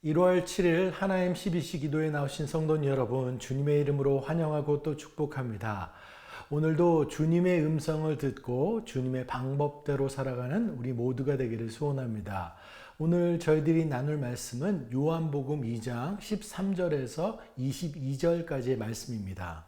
1월 7일 하나님 12시 기도에 나오신 성도 여러분, 주님의 이름으로 환영하고 또 축복합니다. 오늘도 주님의 음성을 듣고 주님의 방법대로 살아가는 우리 모두가 되기를 소원합니다. 오늘 저희들이 나눌 말씀은 요한복음 2장 13절에서 22절까지의 말씀입니다.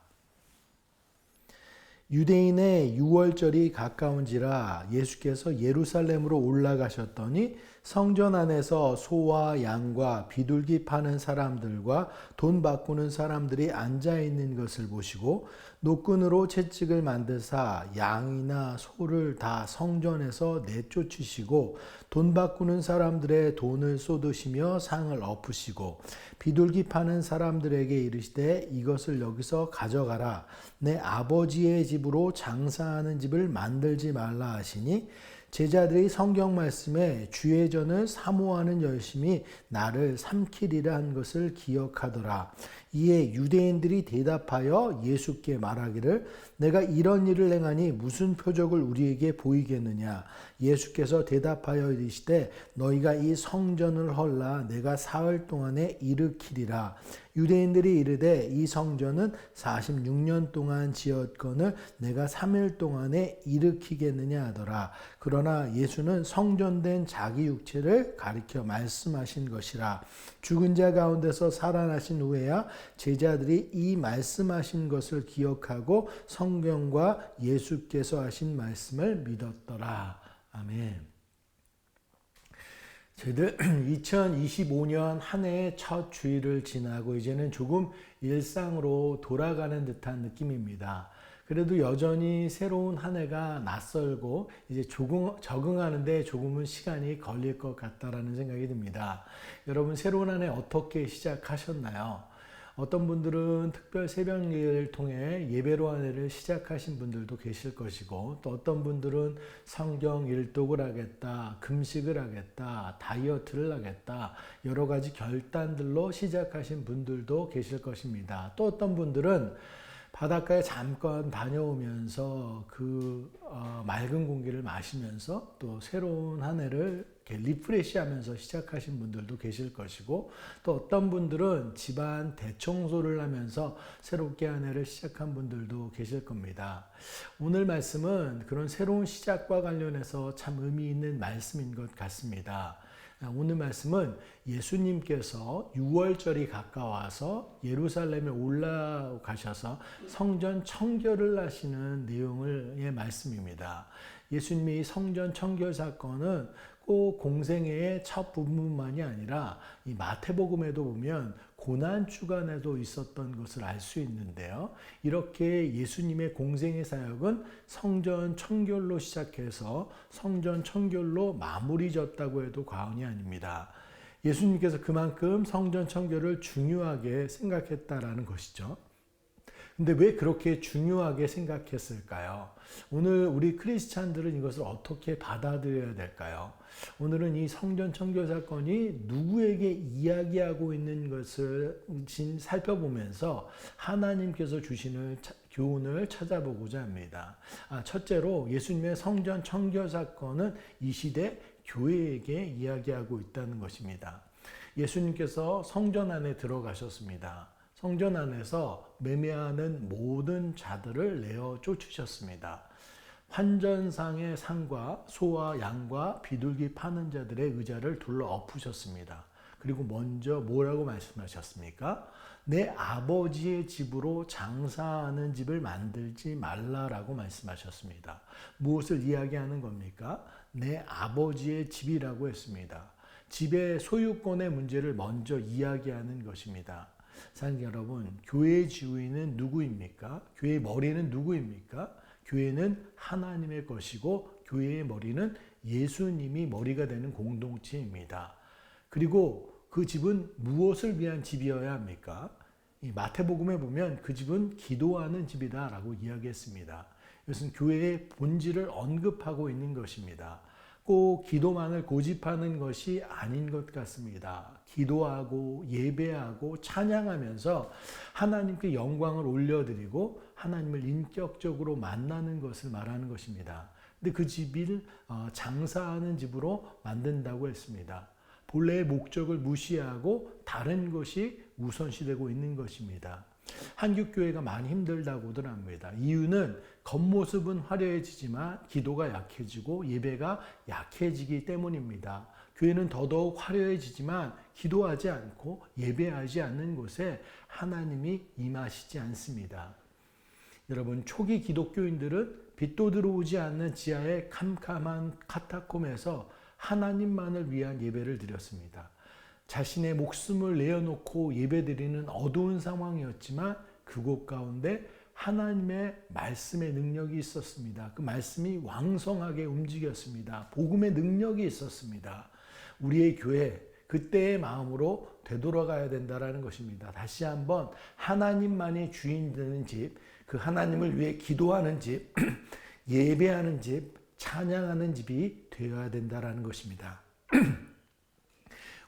유대인의 유월절이 가까운지라 예수께서 예루살렘으로 올라가셨더니 성전 안에서 소와 양과 비둘기 파는 사람들과 돈 바꾸는 사람들이 앉아 있는 것을 보시고 노끈으로 채찍을 만드사 양이나 소를 다 성전에서 내쫓으시고 돈 바꾸는 사람들의 돈을 쏟으시며 상을 엎으시고 비둘기 파는 사람들에게 이르시되 이것을 여기서 가져가라. 내 아버지의 집으로 장사하는 집을 만들지 말라 하시니 제자들이 성경 말씀에 주의 전을 사모하는 열심이 나를 삼키리라 한 것을 기억하더라. 이에 유대인들이 대답하여 예수께 말하기를 내가 이런 일을 행하니 무슨 표적을 우리에게 보이겠느냐. 예수께서 대답하여 이르시되 너희가 이 성전을 헐라 내가 사흘 동안에 일으키리라. 유대인들이 이르되 이 성전은 46년 동안 지었거늘 내가 3일 동안에 일으키겠느냐 하더라. 그러나 예수는 성전된 자기 육체를 가리켜 말씀하신 것이라. 죽은 자 가운데서 살아나신 후에야 제자들이 이 말씀하신 것을 기억하고 성경과 예수께서 하신 말씀을 믿었더라. 아멘. 저희들 2025년 한 해의 첫 주일을 지나고 이제는 조금 일상으로 돌아가는 듯한 느낌입니다. 그래도 여전히 새로운 한 해가 낯설고 이제 적응하는데 조금은 시간이 걸릴 것 같다라는 생각이 듭니다. 여러분 새로운 한 해 어떻게 시작하셨나요? 어떤 분들은 특별 새벽 예배를 통해 예배로 한 해를 시작하신 분들도 계실 것이고 또 어떤 분들은 성경 일독을 하겠다, 금식을 하겠다, 다이어트를 하겠다 여러 가지 결단들로 시작하신 분들도 계실 것입니다. 또 어떤 분들은 바닷가에 잠깐 다녀오면서 맑은 공기를 마시면서 또 새로운 한 해를 리프레시하면서 시작하신 분들도 계실 것이고 또 어떤 분들은 집안 대청소를 하면서 새롭게 한 해를 시작한 분들도 계실 겁니다. 오늘 말씀은 그런 새로운 시작과 관련해서 참 의미 있는 말씀인 것 같습니다. 오늘 말씀은 예수님께서 유월절이 가까워서 예루살렘에 올라가셔서 성전 청결을 하시는 내용의 말씀입니다. 예수님의 성전 청결 사건은 꼭 공생애의 첫 부분만이 아니라 이 마태복음에도 보면 고난 주간에도 있었던 것을 알 수 있는데요. 이렇게 예수님의 공생의 사역은 성전 청결로 시작해서 성전 청결로 마무리 졌다고 해도 과언이 아닙니다. 예수님께서 그만큼 성전 청결을 중요하게 생각했다라는 것이죠. 근데 왜 그렇게 중요하게 생각했을까요? 오늘 우리 크리스찬들은 이것을 어떻게 받아들여야 될까요? 오늘은 이 성전 청결 사건이 누구에게 이야기하고 있는 것을 살펴보면서 하나님께서 주시는 교훈을 찾아보고자 합니다. 첫째로 예수님의 성전 청결 사건은 이 시대 교회에게 이야기하고 있다는 것입니다. 예수님께서 성전 안에 들어가셨습니다. 성전 안에서 매매하는 모든 자들을 내어 쫓으셨습니다. 환전상의 상과 소와 양과 비둘기 파는 자들의 의자를 둘러 엎으셨습니다. 그리고 먼저 뭐라고 말씀하셨습니까? 내 아버지의 집으로 장사하는 집을 만들지 말라라고 말씀하셨습니다. 무엇을 이야기하는 겁니까? 내 아버지의 집이라고 했습니다. 집의 소유권의 문제를 먼저 이야기하는 것입니다. 사랑하는 여러분, 교회의 지휘는 누구입니까? 교회의 머리는 누구입니까? 교회는 하나님의 것이고 교회의 머리는 예수님이 머리가 되는 공동체입니다. 그리고 그 집은 무엇을 위한 집이어야 합니까? 이 마태복음에 보면 그 집은 기도하는 집이다라고 이야기했습니다. 이것은 교회의 본질을 언급하고 있는 것입니다. 꼭 기도만을 고집하는 것이 아닌 것 같습니다. 기도하고 예배하고 찬양하면서 하나님께 영광을 올려드리고 하나님을 인격적으로 만나는 것을 말하는 것입니다. 근데 그 집을 장사하는 집으로 만든다고 했습니다. 본래의 목적을 무시하고 다른 것이 우선시되고 있는 것입니다. 한국교회가 많이 힘들다고들 합니다. 이유는 겉모습은 화려해지지만 기도가 약해지고 예배가 약해지기 때문입니다. 교회는 더더욱 화려해지지만 기도하지 않고 예배하지 않는 곳에 하나님이 임하시지 않습니다. 여러분, 초기 기독교인들은 빛도 들어오지 않는 지하의 캄캄한 카타콤에서 하나님만을 위한 예배를 드렸습니다. 자신의 목숨을 내어놓고 예배드리는 어두운 상황이었지만 그곳 가운데 하나님의 말씀의 능력이 있었습니다. 그 말씀이 왕성하게 움직였습니다. 복음의 능력이 있었습니다. 우리의 교회, 그때의 마음으로 되돌아가야 된다는 것입니다. 다시 한번 하나님만이 주인 되는 집, 그 하나님을 위해 기도하는 집, 예배하는 집, 찬양하는 집이 되어야 된다는 것입니다.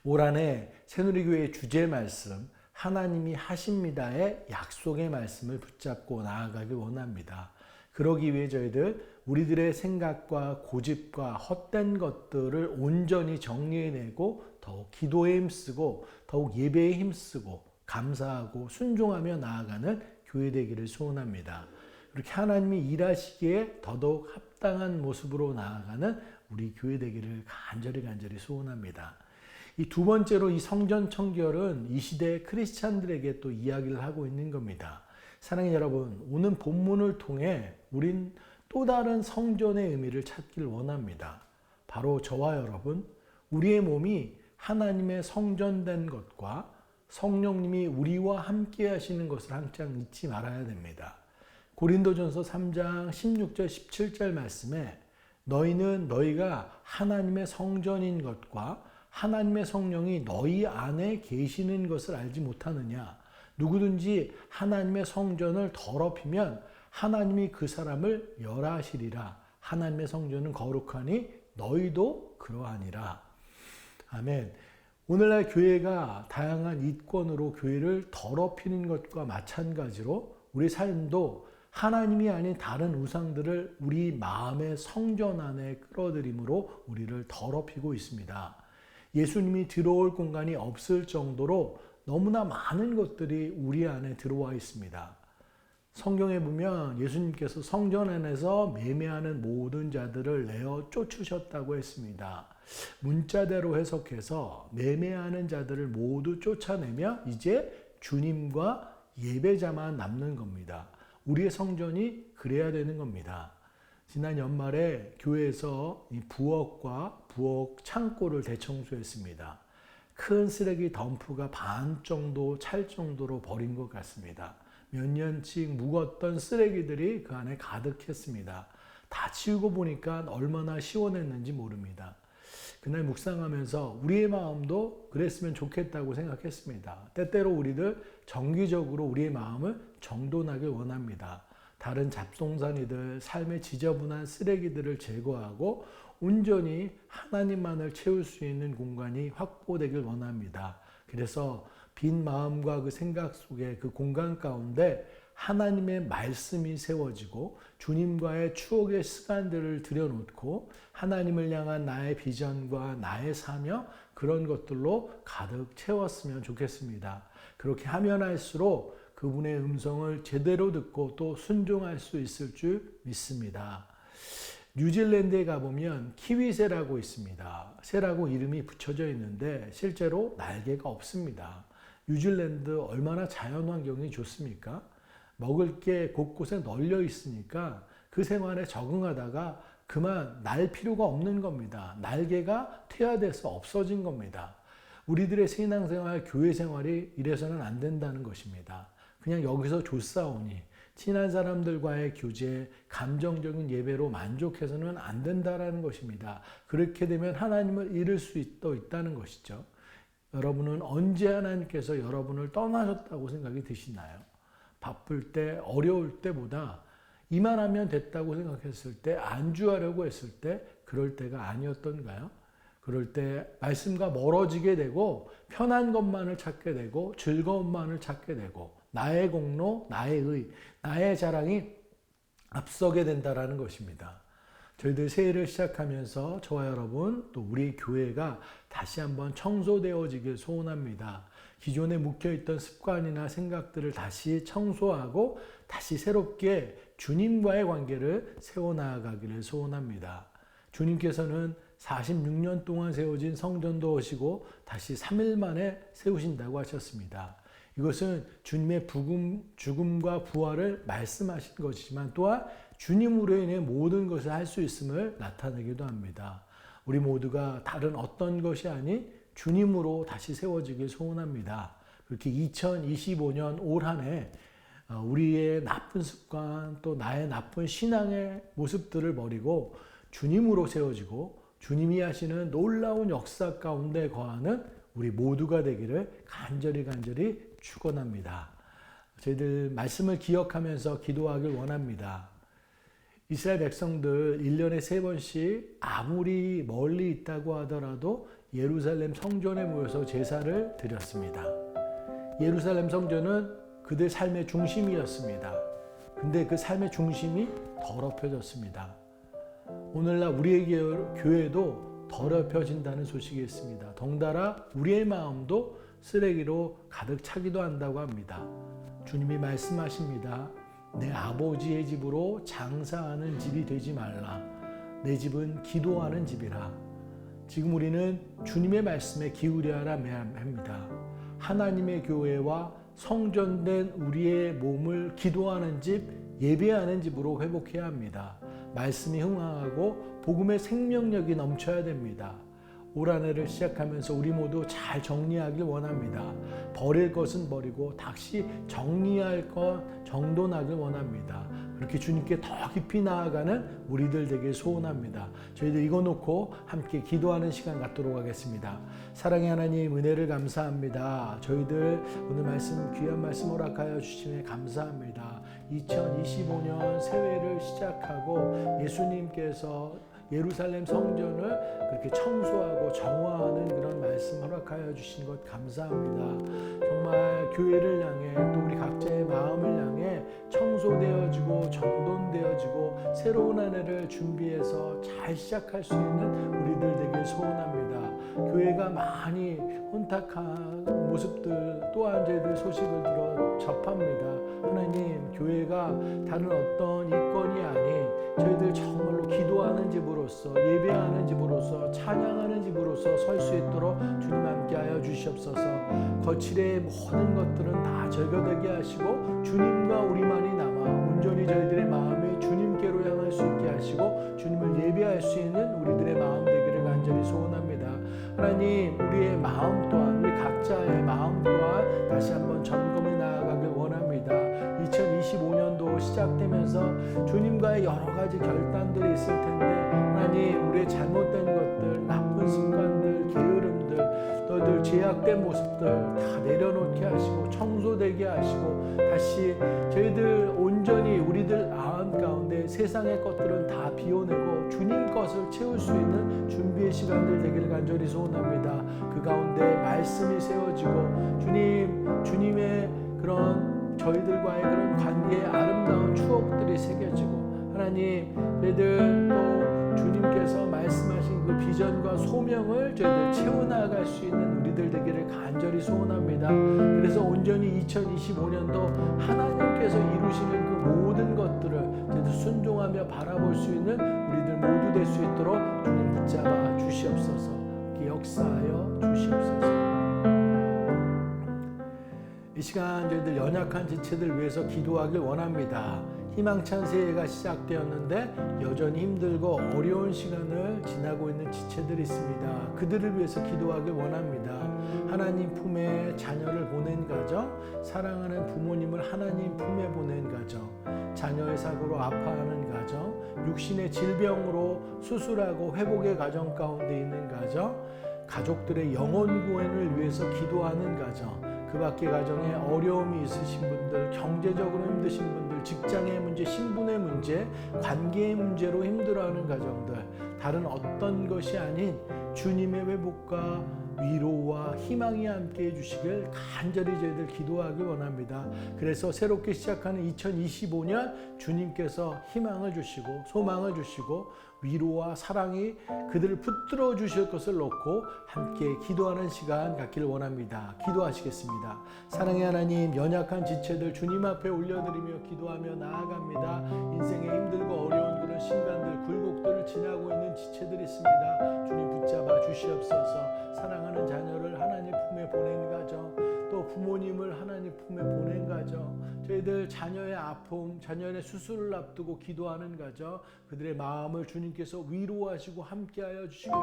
올 한해 새누리교회의 주제 말씀, 하나님이 하십니다의 약속의 말씀을 붙잡고 나아가길 원합니다. 그러기 위해 저희들 우리들의 생각과 고집과 헛된 것들을 온전히 정리해내고 더욱 기도에 힘쓰고 더욱 예배에 힘쓰고 감사하고 순종하며 나아가는 교회 되기를 소원합니다. 그렇게 하나님이 일하시기에 더더욱 합당한 모습으로 나아가는 우리 교회 되기를 간절히 소원합니다. 이 두 번째로 이 성전 청결은 이 시대의 크리스찬들에게 또 이야기를 하고 있는 겁니다. 사랑하는 여러분, 오늘 본문을 통해 우린 또 다른 성전의 의미를 찾길 원합니다. 바로 저와 여러분, 우리의 몸이 하나님의 성전된 것과 성령님이 우리와 함께 하시는 것을 항상 잊지 말아야 됩니다. 고린도전서 3장 16절 17절 말씀에 너희는 너희가 하나님의 성전인 것과 하나님의 성령이 너희 안에 계시는 것을 알지 못하느냐. 누구든지 하나님의 성전을 더럽히면 하나님이 그 사람을 멸하시리라. 하나님의 성전은 거룩하니 너희도 그러하니라. 아멘. 오늘날 교회가 다양한 이권으로 교회를 더럽히는 것과 마찬가지로 우리 삶도 하나님이 아닌 다른 우상들을 우리 마음의 성전 안에 끌어들임으로 우리를 더럽히고 있습니다. 예수님이 들어올 공간이 없을 정도로 너무나 많은 것들이 우리 안에 들어와 있습니다. 성경에 보면 예수님께서 성전 안에서 매매하는 모든 자들을 내어 쫓으셨다고 했습니다. 문자대로 해석해서 매매하는 자들을 모두 쫓아내며 이제 주님과 예배자만 남는 겁니다. 우리의 성전이 그래야 되는 겁니다. 지난 연말에 교회에서 이 부엌과 부엌 창고를 대청소했습니다. 큰 쓰레기 덤프가 반 정도 찰 정도로 버린 것 같습니다. 몇 년씩 묵었던 쓰레기들이 그 안에 가득했습니다. 다 치우고 보니까 얼마나 시원했는지 모릅니다. 그날 묵상하면서 우리의 마음도 그랬으면 좋겠다고 생각했습니다. 때때로 우리들 정기적으로 우리의 마음을 정돈하길 원합니다. 다른 잡송산이들, 삶의 지저분한 쓰레기들을 제거하고 온전히 하나님만을 채울 수 있는 공간이 확보되길 원합니다. 그래서 빈 마음과 그 생각 속에 그 공간 가운데 하나님의 말씀이 세워지고 주님과의 추억의 시간들을 들여놓고 하나님을 향한 나의 비전과 나의 사명 그런 것들로 가득 채웠으면 좋겠습니다. 그렇게 하면 할수록 그분의 음성을 제대로 듣고 또 순종할 수 있을 줄 믿습니다. 뉴질랜드에 가보면 키위새라고 있습니다. 새라고 이름이 붙여져 있는데 실제로 날개가 없습니다. 뉴질랜드 얼마나 자연환경이 좋습니까? 먹을 게 곳곳에 널려 있으니까 그 생활에 적응하다가 그만 날 필요가 없는 겁니다. 날개가 퇴화돼서 없어진 겁니다. 우리들의 신앙생활, 교회생활이 이래서는 안 된다는 것입니다. 그냥 여기서 좋사오니 친한 사람들과의 교제, 감정적인 예배로 만족해서는 안 된다는 것입니다. 그렇게 되면 하나님을 잃을 수 있다는 것이죠. 여러분은 언제 하나님께서 여러분을 떠나셨다고 생각이 드시나요? 바쁠 때, 어려울 때보다 이만하면 됐다고 생각했을 때, 안주하려고 했을 때 그럴 때가 아니었던가요? 그럴 때 말씀과 멀어지게 되고 편한 것만을 찾게 되고 즐거움만을 찾게 되고 나의 공로, 나의 의, 나의 자랑이 앞서게 된다는 것입니다. 저희들 새해를 시작하면서 저와 여러분 또 우리 교회가 다시 한번 청소되어지길 소원합니다. 기존에 묵혀있던 습관이나 생각들을 다시 청소하고 다시 새롭게 주님과의 관계를 세워나가기를 소원합니다. 주님께서는 46년 동안 세워진 성전도 오시고 다시 3일 만에 세우신다고 하셨습니다. 이것은 주님의 죽음과 부활을 말씀하신 것이지만 또한 주님으로 인해 모든 것을 할 수 있음을 나타내기도 합니다. 우리 모두가 다른 어떤 것이 아닌 주님으로 다시 세워지길 소원합니다. 그렇게 2025년 올 한 해 우리의 나쁜 습관 또 나의 나쁜 신앙의 모습들을 버리고 주님으로 세워지고 주님이 하시는 놀라운 역사 가운데 거하는 우리 모두가 되기를 간절히 축원합니다. 저희들 말씀을 기억하면서 기도하길 원합니다. 이스라엘 백성들 1년에 3번씩 아무리 멀리 있다고 하더라도 예루살렘 성전에 모여서 제사를 드렸습니다. 예루살렘 성전은 그들 삶의 중심이었습니다. 근데 그 삶의 중심이 더럽혀졌습니다. 오늘날 우리의 교회도 더럽혀진다는 소식이 있습니다. 덩달아 우리의 마음도 쓰레기로 가득 차기도 한다고 합니다. 주님이 말씀하십니다. 내 아버지의 집으로 장사하는 집이 되지 말라. 내 집은 기도하는 집이라. 지금 우리는 주님의 말씀에 기울여야 합니다. 하나님의 교회와 성전된 우리의 몸을 기도하는 집, 예배하는 집으로 회복해야 합니다. 말씀이 흥황하고 복음의 생명력이 넘쳐야 됩니다. 올 한 해를 시작하면서 우리 모두 잘 정리하길 원합니다. 버릴 것은 버리고 다시 정리할 것 정돈하길 원합니다. 그렇게 주님께 더 깊이 나아가는 우리들 되길 소원합니다. 저희들 이거 놓고 함께 기도하는 시간 갖도록 하겠습니다. 사랑의 하나님 은혜를 감사합니다. 저희들 오늘 말씀 귀한 말씀 허락하여 주시면 감사합니다. 2025년 새해를 시작하고 예수님께서 예루살렘 성전을 그렇게 청소하고 정화하는 그런 말씀 허락하여 주신 것 감사합니다. 정말 교회를 향해 또 우리 각자의 마음을 향해 청소되어지고 정돈되어지고 새로운 한 해를 준비해서 잘 시작할 수 있는 우리들 되길 소원합니다. 교회가 많이 혼탁한 모습들 또한 저희들 소식을 들어 접합니다. 하나님, 교회가 다른 어떤 이권이 아닌 저희들 정말로 기도하는 집으로서 예배하는 집으로서 찬양하는 집으로서 설 수 있도록 주님 함께하여 주시옵소서. 거칠의 모든 것들은 다 제거되게 하시고 주님과 우리만이 남아 온전히 저희들의 마음이 주님께로 향할 수 있게 하시고 주님을 예배할 수 있는 우리들의 마음 되기를 간절히 소원합니다. 하나님, 우리의 마음 또한 우리 각자의 마음 또한 다시 한번 점검해 나아가길 원합니다. 2025년도 시작되면서 주님과의 여러 가지 결단들이 있을 텐데 하나님, 우리의 잘못된 것들, 나쁜 습관들, 게으름들, 너희들 죄악된 모습들 다 내려놓게 하시고 청소되게 하시고 다시 저희들 온전히 우리들 마음 가운데 세상의 것들은 다 비워내고 주님 것을 채울 수 있는 준비의 시간들 되기를 간절히 소원합니다. 그 가운데 말씀이 세워지고 주님의 그런 저희들과의 그런 관계의 아름다운 추억들이 새겨지고 하나님, 저희들 또 주님께서 말씀하신 그 비전과 소명을 저희들 채워나갈 수 있는 우리들 되기를 간절히 소원합니다. 그래서 온전히 2025년도 하나님께서 이루시는 그 모든 것들을 저희들 순종하며 바라볼 수 있는 우리들 모두 될 수 있도록 주님 붙잡아 주시옵소서. 이렇게 역사하여 주시옵소서. 이 시간 저희들 연약한 지체들 위해서 기도하길 원합니다. 희망찬 새해가 시작되었는데 여전히 힘들고 어려운 시간을 지나고 있는 지체들이 있습니다. 그들을 위해서 기도하길 원합니다. 하나님 품에 자녀를 보낸 가정, 사랑하는 부모님을 하나님 품에 보낸 가정, 자녀의 사고로 아파하는 가정, 육신의 질병으로 수술하고 회복의 가정 가운데 있는 가정, 가족들의 영혼 구원을 위해서 기도하는 가정, 그 밖의 가정에 어려움이 있으신 분들, 경제적으로 힘드신 분들, 직장의 문제, 신분의 문제, 관계의 문제로 힘들어하는 가정들, 다른 어떤 것이 아닌 주님의 회복과 위로와 희망이 함께 해주시길 간절히 저희들 기도하기 원합니다. 그래서 새롭게 시작하는 2025년 주님께서 희망을 주시고 소망을 주시고 위로와 사랑이 그들을 붙들어 주실 것을 놓고 함께 기도하는 시간 갖기를 원합니다. 기도하시겠습니다. 사랑의 하나님, 연약한 지체들 주님 앞에 올려드리며 기도하며 나아갑니다. 인생에 힘들고 어려운 그런 순간들, 굴곡들을 지나고 있는 지체들이 있습니다. 주님 붙잡아 주시옵소서. 사랑하는 자녀를 하나님 품에 보낸 가정, 또 부모님을 하나님 품에 보낸 가정, 저희들 자녀의 아픔, 자녀의 수술을 앞두고 기도하는 가정, 그들의 마음을 주님께서 위로하시고 함께하여 주시기를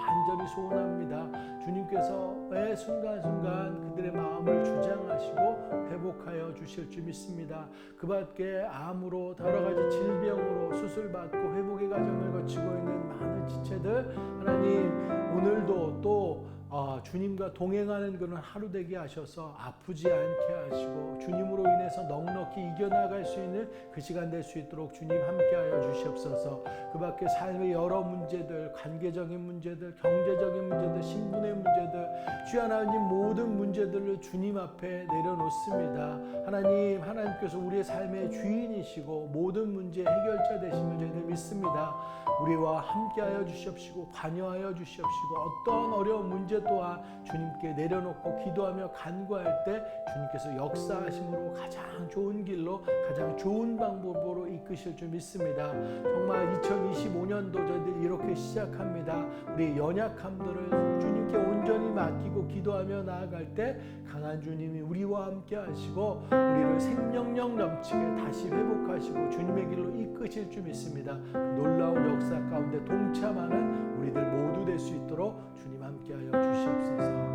간절히 소원합니다. 주님께서 매 순간순간 그들의 마음을 주장하시고 회복하여 주실 줄 믿습니다. 그 밖에 암으로 여러 가지 질병으로 수술받고 회복의 과정을 거치고 있는 많은 지체들, 하나님 오늘도 또 주님과 동행하는 그런 하루 되게 하셔서 아프지 않게 하시고 주님으로 인해서 넉넉히 이겨나갈 수 있는 그 시간 될 수 있도록 주님 함께하여 주시옵소서. 그 밖에 삶의 여러 문제들, 관계적인 문제들, 경제적인 문제들, 신분의 문제들, 주 하나님 모든 문제들을 주님 앞에 내려놓습니다. 하나님께서 우리의 삶의 주인이시고 모든 문제 해결자 되심을 저희들 믿습니다. 우리와 함께하여 주시옵시고 관여하여 주시옵시고 어떤 어려운 문제 또한 주님께 내려놓고 기도하며 간구할 때 주님께서 역사하심으로 가장 좋은 길로 가장 좋은 방법으로 이끄실 줄 믿습니다. 정말 2025년도 저희들 이렇게 시작합니다. 우리의 연약함들을 주님께 온전히 맡기고 기도하며 나아갈 때 강한 주님이 우리와 함께 하시고 우리를 생명력 넘치게 다시 회복하시고 주님의 길로 이끄실 줄 믿습니다. 그 놀라운 역사 가운데 동참하는 우리들 모두 될 수 있도록 주님 함께하여 주시옵소서.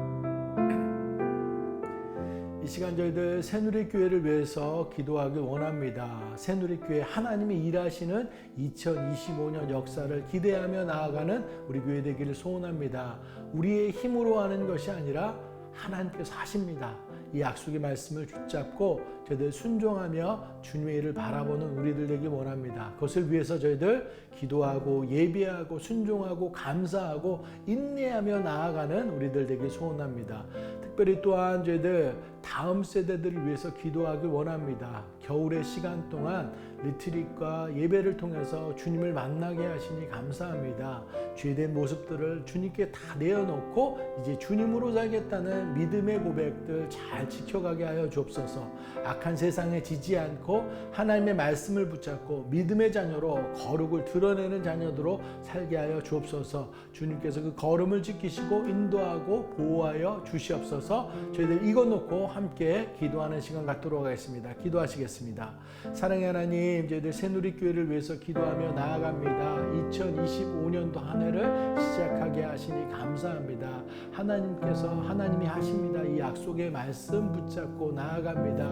이 시간 저희들 새누리교회를 위해서 기도하길 원합니다. 새누리교회 하나님이 일하시는 2025년 역사를 기대하며 나아가는 우리 교회 되기를 소원합니다. 우리의 힘으로 하는 것이 아니라 하나님께서 하십니다. 이 약속의 말씀을 붙잡고 저희들 순종하며 주님의 일을 바라보는 우리들 되길 원합니다. 그것을 위해서 저희들 기도하고 예배하고 순종하고 감사하고 인내하며 나아가는 우리들 되길 소원합니다. 특별히 또한 저희들 다음 세대들을 위해서 기도하길 원합니다. 겨울의 시간 동안 리트릿과 예배를 통해서 주님을 만나게 하시니 감사합니다. 죄된 모습들을 주님께 다 내어놓고 이제 주님으로 살겠다는 믿음의 고백들 잘 지켜가게 하여 주옵소서. 악한 세상에 지지 않고 하나님의 말씀을 붙잡고 믿음의 자녀로 거룩을 드러내는 자녀들로 살게 하여 주옵소서. 주님께서 그 걸음을 지키시고 인도하고 보호하여 주시옵소서. 저희들 이거 놓고 함께 기도하는 시간 갖도록 하겠습니다. 기도하시겠습니다. 사랑의 하나님, 저희들 새누리교회를 위해서 기도하며 나아갑니다. 2025년도 한 해를 시작하게 하시니 감사합니다. 하나님이 하십니다. 이 약속의 말씀 붙잡고 나아갑니다.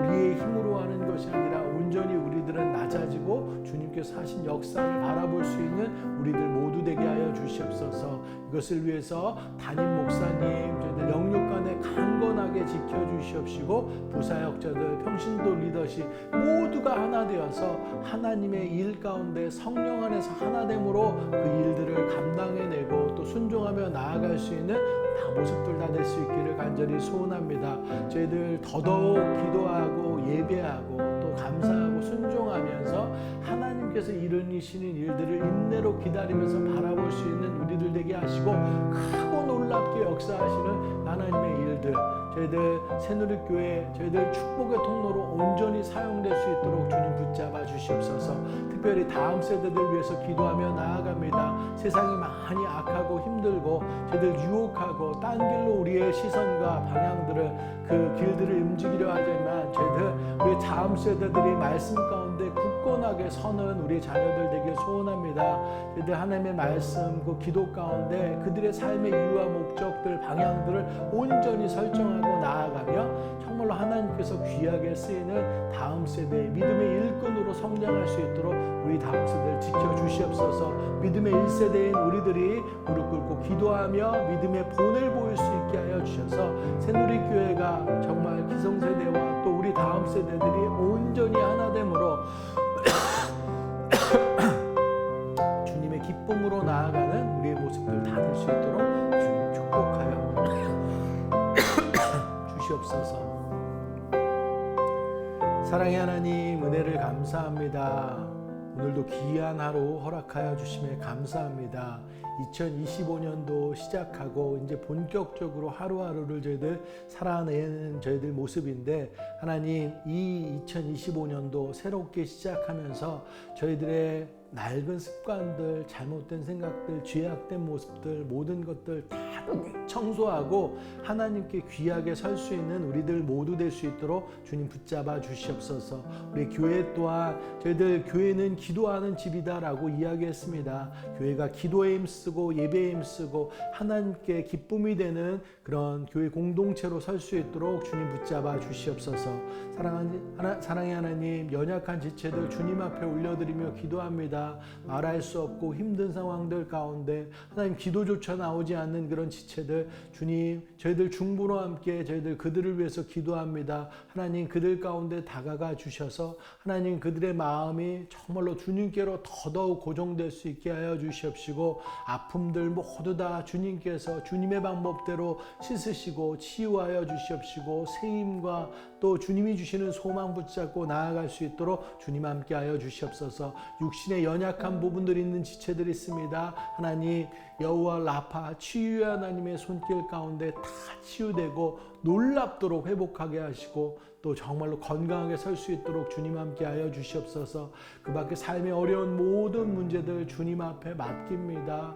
우리의 힘으로 하는 것이 아니라 온전히 우리들은 낮아지고 주님께서 하신 역사를 바라볼 수 있는 우리들 모두 되게 하여 주시옵소서. 이것을 위해서 담임 목사님, 저희들 영육간에 강건하게 지켜주시옵시고 부사역자들, 평신도 리더십 모두가 하나 되어서 하나님의 일 가운데 성령 안에서 하나됨으로 그 일들을 감당해내고 또 순종하며 나아갈 수 있는 다 모습들 다 될 수 있기를 간절히 소원합니다. 저희들 더더욱 기도하고 예배하고 또 감사하고 순종하면서 하나님께서 이루시는 일들을 인내로 기다리면서 바라볼 수 있는 우리들 되게 하시고 크고 놀랍게 역사하시는 하나님의 일들, 저희들 새누리교회, 저희들 축복의 통로로 온전히 사용될 수 있도록 주님 붙잡아 주시옵소서. 특별히 다음 세대들 위해서 기도하며 나아갑니다. 세상이 많이 악하고 힘들고 저희들 유혹하고 딴 길로 우리의 시선과 방향들을 그 길들을 움직이려 하지만 저희들 우리 다음 세대들이 말씀 가운데 굳건하게 서는 우리 자녀들 되길 소원합니다. 저희들 하나님의 말씀 그 기도 가운데 그들의 삶의 이유와 목적들 방향들을 온전히 설정하고 나아가며 정말로 하나님께서 귀하게 쓰이는 다음 세대의 믿음의 일꾼으로 성장할 수 있도록 우리 다음 세대를 지켜주시옵소서. 믿음의 1세대인 우리들이 무릎 꿇고 기도하며 믿음의 본을 보일 수 있게 하여 주셔서 새누리교회가 정말 기성세대와 또 우리 다음 세대들이 온전히 하나됨으로 주님의 기쁨으로 나아가는 우리의 모습들 다 될 수 있도록 주시옵소서. 사랑의 하나님, 은혜를 감사합니다. 오늘도 귀한 하루 허락하여 주심에 감사합니다. 2025년도 시작하고 이제 본격적으로 하루하루를 저희들 살아내는 저희들 모습인데, 하나님, 이 2025년도 새롭게 시작하면서 저희들의 낡은 습관들, 잘못된 생각들, 죄악된 모습들, 모든 것들 다 청소하고 하나님께 귀하게 설 수 있는 우리들 모두 될 수 있도록 주님 붙잡아 주시옵소서. 우리 교회 또한 저희들 교회는 기도하는 집이다라고 이야기했습니다. 교회가 기도에 힘쓰고 예배에 힘쓰고 하나님께 기쁨이 되는 그런 교회 공동체로 설 수 있도록 주님 붙잡아 주시옵소서. 사랑의 하나님, 연약한 지체들 주님 앞에 올려드리며 기도합니다. 말할 수 없고 힘든 상황들 가운데 하나님, 기도조차 나오지 않는 그런 지체들 주님, 저희들 중보로 함께 저희들 그들을 위해서 기도합니다. 하나님, 그들 가운데 다가가 주셔서 하나님, 그들의 마음이 정말로 주님께로 더더욱 고정될 수 있게 하여 주시옵시고, 아픔들 모두 다 주님께서 주님의 방법대로 씻으시고 치유하여 주시옵시고, 새 힘과 또 주님이 주시는 소망 붙잡고 나아갈 수 있도록 주님 함께 하여 주시옵소서. 육신의 연약한 부분들이 있는 지체들이 있습니다. 하나님, 여호와 라파 치유의 하나님의 손길 가운데 다 치유되고 놀랍도록 회복하게 하시고, 또 정말로 건강하게 설 수 있도록 주님 함께 하여 주시옵소서. 그 밖에 삶의 어려운 모든 문제들 주님 앞에 맡깁니다.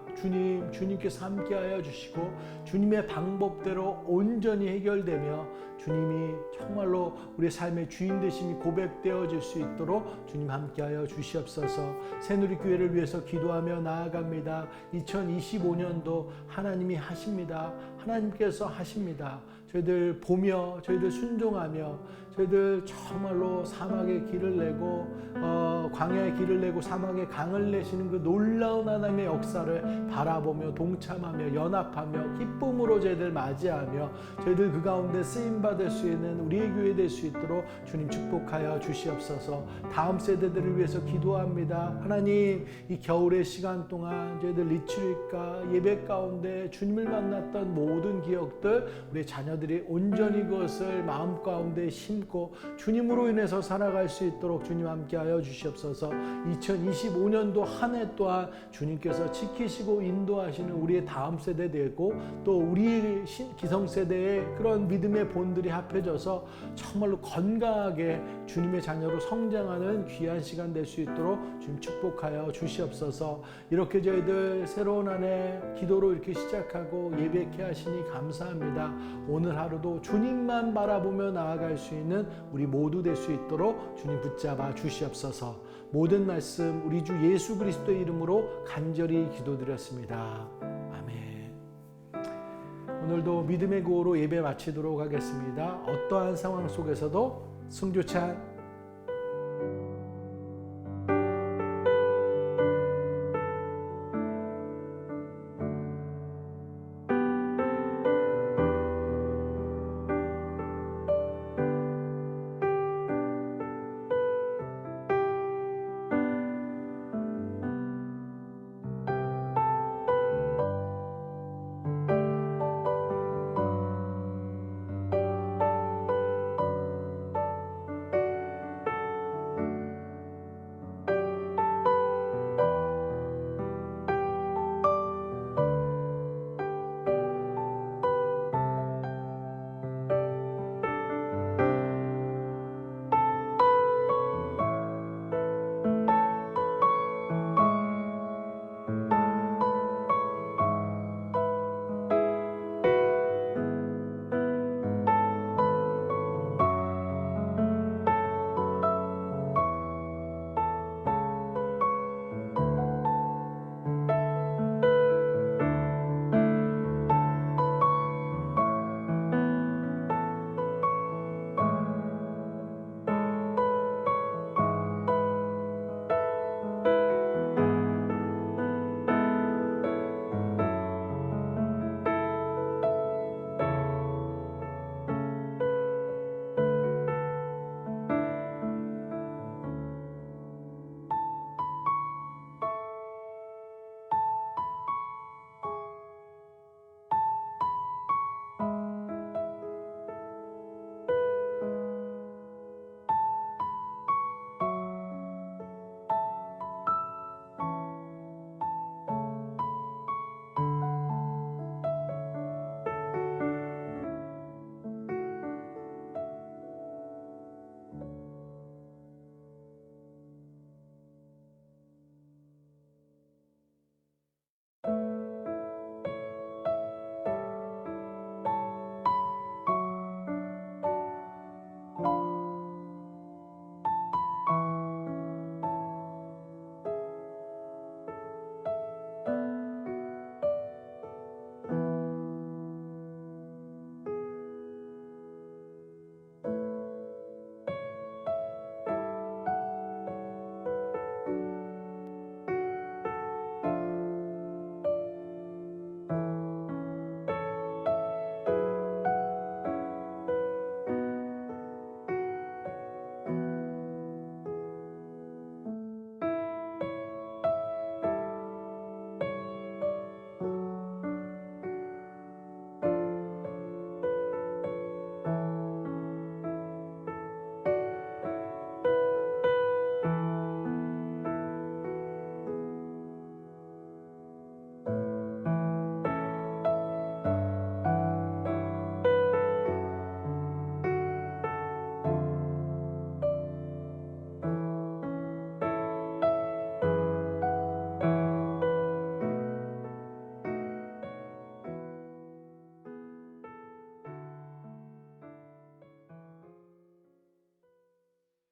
주님께서 함께 하여 주시고 주님의 방법대로 온전히 해결되며 주님이 정말로 우리의 삶의 주인 되심이 고백되어질 수 있도록 주님 함께하여 주시옵소서. 새누리교회를 위해서 기도하며 나아갑니다. 2025년도 하나님이 하십니다. 하나님께서 하십니다. 저희들 보며 저희들 순종하며 저희들 정말로 사막의 길을 내고 광야의 길을 내고 사막의 강을 내시는 그 놀라운 하나님의 역사를 바라보며 동참하며 연합하며 기쁨으로 저희들 맞이하며 저희들 그 가운데 쓰임받을 수 있는 우리의 교회 될 수 있도록 주님 축복하여 주시옵소서. 다음 세대들을 위해서 기도합니다. 하나님, 이 겨울의 시간 동안 저희들 리트릿과 예배 가운데 주님을 만났던 모든 기억들 우리 자녀들이 온전히 그것을 마음 가운데 심고 주님으로 인해서 살아갈 수 있도록 주님 함께하여 주시옵소서. 2025년도 한 해 또한 주님께서 지키시고 인도하시는 우리의 다음 세대 되고 또 우리 기성세대의 그런 믿음의 본들이 합해져서 정말로 건강하게 주님의 자녀로 성장하는 귀한 시간 될 수 있도록 주님 축복하여 주시옵소서. 이렇게 저희들 새로운 한 해 기도로 이렇게 시작하고 예배케 하시니 감사합니다. 오늘 하루도 주님만 바라보며 나아갈 수 있는 우리 모두 될 수 있도록 주님 붙잡아 주시옵소서. 모든 말씀 우리 주 예수 그리스도의 이름으로 간절히 기도드렸습니다. 아멘. 오늘도 믿음의 구호로 예배 마치도록 하겠습니다. 어떠한 상황 속에서도 승조찬